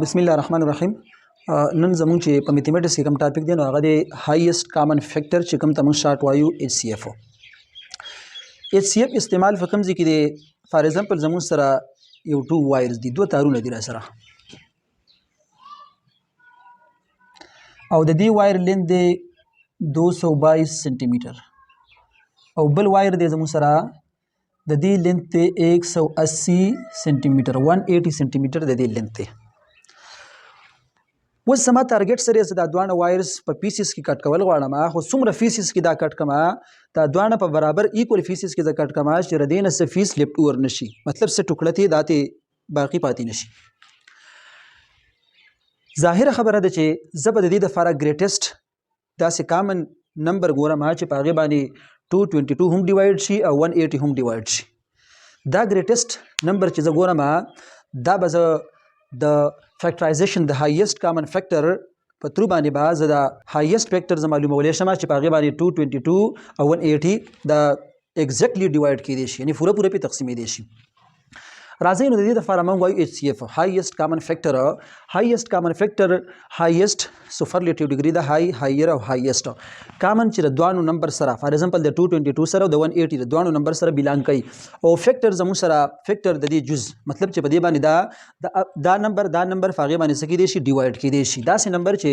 بسم الله الرحمن الرحیم. نن زموږ چې په میتھمیټکس کې کوم ټاپک دی نو هغه دی هایست کامن فیکټر چې کوم ته موږ شارټ وایو HCF. HCF استعمال په کوم ځای کې دی؟ فار ایگزامپل زموږ سره یو 2 وایرز دي، دوه تارونه دي را سره، او د دې وایر لینث دی 222 سانتي میټر، او بل وایر دی زموږ سره د دې لینث دی 180 سانتي میټر، 180 سانتي میټر د دې لینث دی. اوس زما ټارګټ سره زه دا دوانه وایرز په پیسز کې کټ کول غواړم، خو څومره پیسز کې دا کټ کما دا دوانه په برابر ایکول پیسز کې زه کټ کما چې ردینه څه پیس لیفټ اور نشي، مطلب څه ټوکړه ته داته باقی پاتې نشي. ظاهره خبره ده چې زه به د دې لپاره ګریټیسټ داسې کامن نمبر ګورم چې په هغې باندې 222 هم ډیوایډ شي او 180 هم ډیوایډ شي. دا ګریټیسټ نمبر چې زه ګورم دا به زه د فیکټرایزیشن د هایست کامن فیکټر په ترو باندې به زه د هایست فیکټر زه معلومولی شم چې په هغې باندې 222 او 180 دا ایگزیکټلی ډیوایډ کیدی شي، یعنې پوره پوره پې تقسیمېدی شي. راځئ نو د دې لپاره موږ وایو HCF هایست کامن فیکټر. هایست کامن فیکټر هایست سوپرلیټیو ډیګري ده، های هایر او هایست کامن چې د دوانو نمبر سره فار ایگزامپل د 222 سره او د 180 د دوانو نمبر سره بیلانګ کوي، او فیکټر زموږ سره فیکټر د دې جز مطلب چې په دې باندې دا نمبر په هغې باندې څه کیدی شي؟ ډیوایډ کیدی شي. داسې نمبر چې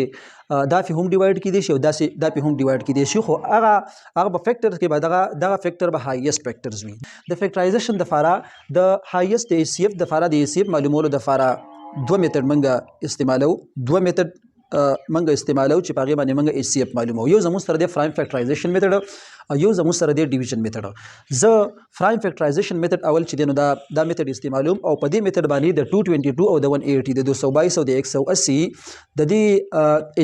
دا پې هم ډیوایډ کیدی شي او دا پې هم ډیوایډ کیدی شي، خو هغه په فیکټر کې به دغه فیکټر به هایست فیکټرز وي. د فیکټرایزیشن دپاره د هایست HCF دپاره د HCF معلومولو دپاره دوه میتډ موږ استعمالو چې په هغې باندې موږ HCF معلومو. یو زموږ سره دی پرایم فیکټرایزیشن میتډ او یو زموږ سره دی ډیویژن میتډ. زه پرایم فیکټرایزیشن میتډ اول چې دی نو دا میتډ استعمالوم، او په دې میتډ باندې د 222 او د 180 د 222 او د 180 د دې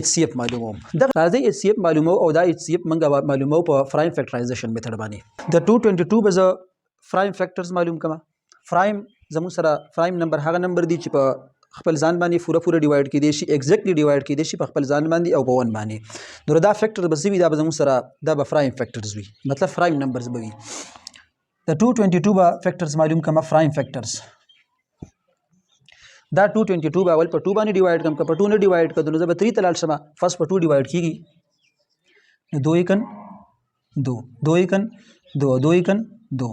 HCF معلوموم. دغه راځئ HCF معلومو او دا HCF موږ معلومو په پرایم فیکټرایزیشن میتډ باندې. د 222 به زه پرایم فیکټرز معلوم کړم. پرایم زموږ سره پرایم نمبر هغه نمبر دی چې په خپل ځان باندې پوره ډیوایډ کیدی شي، ایگزیکټلی ډیوایډ کیدی شي په خپل ځان باندې او په 1 باندې. نو دا فیکټر به څه وي؟ دا به زموږ سره دا به پرایم فیکټرز وي، مطلب پرایم نمبرز به وي. د 222 به فیکټرز معلوم کړم، پرایم فیکټرز. دا 222 به اول په 2 باندې ډیوایډ کړم، که په 2 نه ډیوایډ کړم نو زه به 3 ته لاړ شم. فرست په 2 ډیوایډ کیږي نو 2 1 2 2 1 2 2 1 2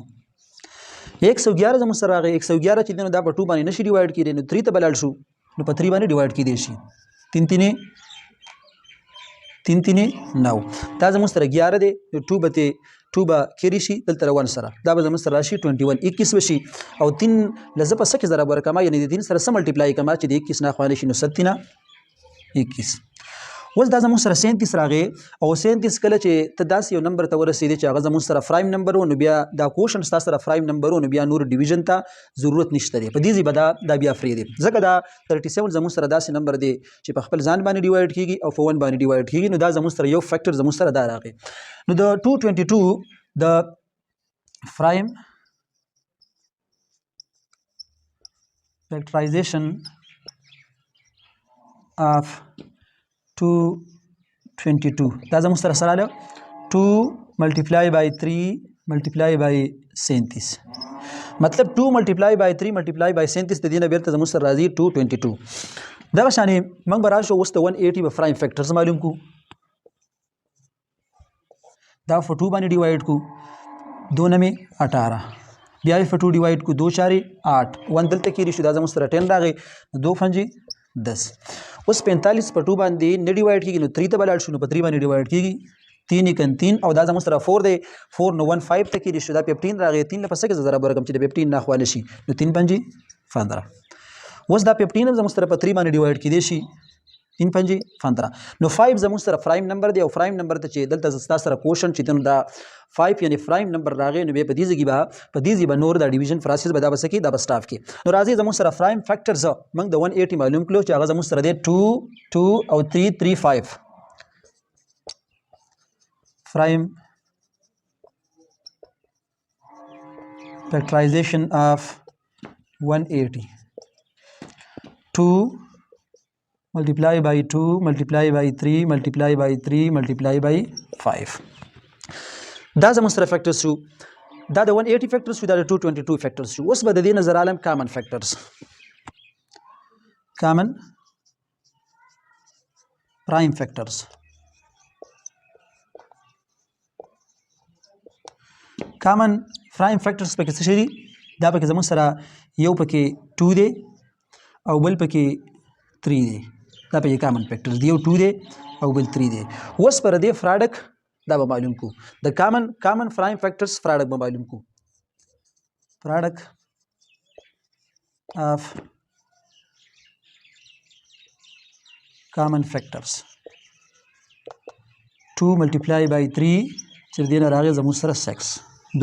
111 زموږ سره راغی. 111 چې دی نو دا په 2 باندې نشي ډیوایډ کیدی، نو 3 ته به لاړ شو نو په 3 باندې ډیوایډ کیدی شي. 3 3 9 دا زموږ سره 11 دی، نو 2 به کیری شي دلته 1 سره، دا به زموږ سره راشي 21 21 بشي، او 3 لزه په څه کې ضرب ورکما، یعنې د 3 سره څه ملټیپلای کما چې د 21 نه خوانې شي نو 7 نه 21. اوس دا زموږ سره 37 راغی، او 37 کله چې ته داسې یو نمبر ته ورسېدې چې هغه زموږ سره پرایم نمبر و، نو بیا دا کوشن ستا سره پرایم نمبر و، نو بیا نور ډیویژن ته ضرورت نشته دی، په دې ځای به دا بیا پرېږدې. ځکه دا 37 زموږ سره داسې نمبر دی چې په خپل ځان باندې ډیوایډ کیږي او په 1 باندې ډیوایډ کیږي، نو دا زموږ سره یو فیکټر زموږ سره دا راغی. نو د 222 د پرایم فیکټرایزیشن اف 222 دا زموږ سره راغله 2 ملټیپلای بای 3 ملټیپلای بای 37، مطلب 2 ملټیپلای بای 3 ملټیپلای بای 37 د دې نه بیرته زموږ سره راځي 222. دغه شانې موږ به راشو اوس د 180 به پرایم فیکټرز معلوم کړو. دا په 2 باندې ډیوایډ کړو، 2 9 18، بیا یې په 2 ډیوایډ کړو 2 4 8، 1 دلته کېږي شو، دا زموږ سره 10 راغی، 2 5 10. اوس 45 په 2 باندې نه ډیوایډ کیږي نو 3 ته به لاړ شو، نو په 3 باندې ډیوایډ کیږي 3 1 3، او دا زموږ سره 4 دی، 4 نو 1 5 ته کېږي شو، دا 15 راغی، 3 له پسه کې ضرب ورکړم چې د 15 نه خوانې شي نو 3 5 15. اوس دا 15 هم زموږ سره په 3 باندې ډیوایډ کیدی شي 3 5 15. نو 5 زموږ سره پرایم نمبر دی، او پرایم نمبر ته چې دلته ستا سره کوشن چې دی نو دا 5 یعنې پرایم نمبر راغی، نو بیا په دې ځای به نور دا ډیویژن پروسس به دا به څه کړي؟ دا به سټاف کړي. نو راځئ زموږ سره پرایم فیکټرز موږ د 180 معلوم کړو چې هغه زموږ سره دی 2 2 او 3 3 5. پرایم فیکټرایزیشن اف 180 2 multiply by 2 multiply by 3 multiply by 3 multiply by 5. دا زموږ سره فیکټرز شو. دا د 180 فیکټرز شو، دا د 222 فیکټرز شو. اوس به د دې نظر عالم کامن فیکټرز، کامن پرایم فیکټرز. کامن پرایم فیکټرز پکې څه شي دي؟ دا پکې زموږ سره یو پکې 2 دی او بل پکې 3 دی. دا پکې کامن فیکټرز دی، یو 2 دی او بل 3 دی. اوس پر دې فراډک دا به معلوم کو. د کامن پرایم فیکټرز فراډک به معلوم کو. فراډک of common factors 2 multiply by 3 چې دې نه راغی زموږ سره 6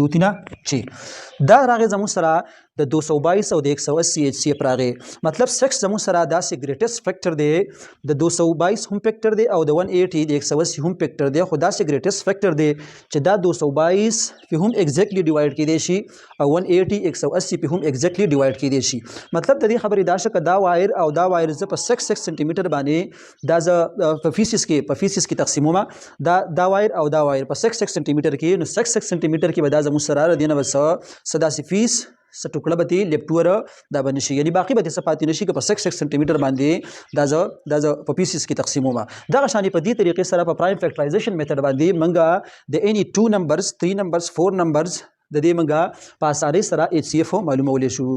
2 3 6 دا راغی زموږ سره د 222 او د 180 HCF راغی. مطلب 6 زموږ سره داسې ګریټست فیکټر دی، د 222 هم فیکټر دی او د 180 د 180 هم فیکټر دی، خو داسې ګریټست فیکټر دی چې دا 222 په هم ایگزیکټلی ډیوایډ کېدی شي او 180 180 په هم ایگزیکټلی ډیوایډ کېدی شي. مطلب د دې خبرې دا شکه دا وایر او دا وایر زه په 6 سنټي میټر باندې دا زه په فیسس کې تقسیموم. دا وایر او دا وایر په 6 سنټي میټر کې، نو 6 سنټي میټر کې به دا زموږ سره دینه بس صداسي فیس ټوکړه به تي لیپټور دا به نشي، یعنی باقي به څه پاتې نشي که په 6 سنټي میټر باندې دا زه په پیسز کې تقسیموم. دغه شانې په دې طریقې سره په پرایم فیکټرایزیشن میتھډ باندې منګه د اني 2 نمبرز 3 نمبرز 4 نمبرز د دې منګه په اسانۍ سره HCF معلومولی شو.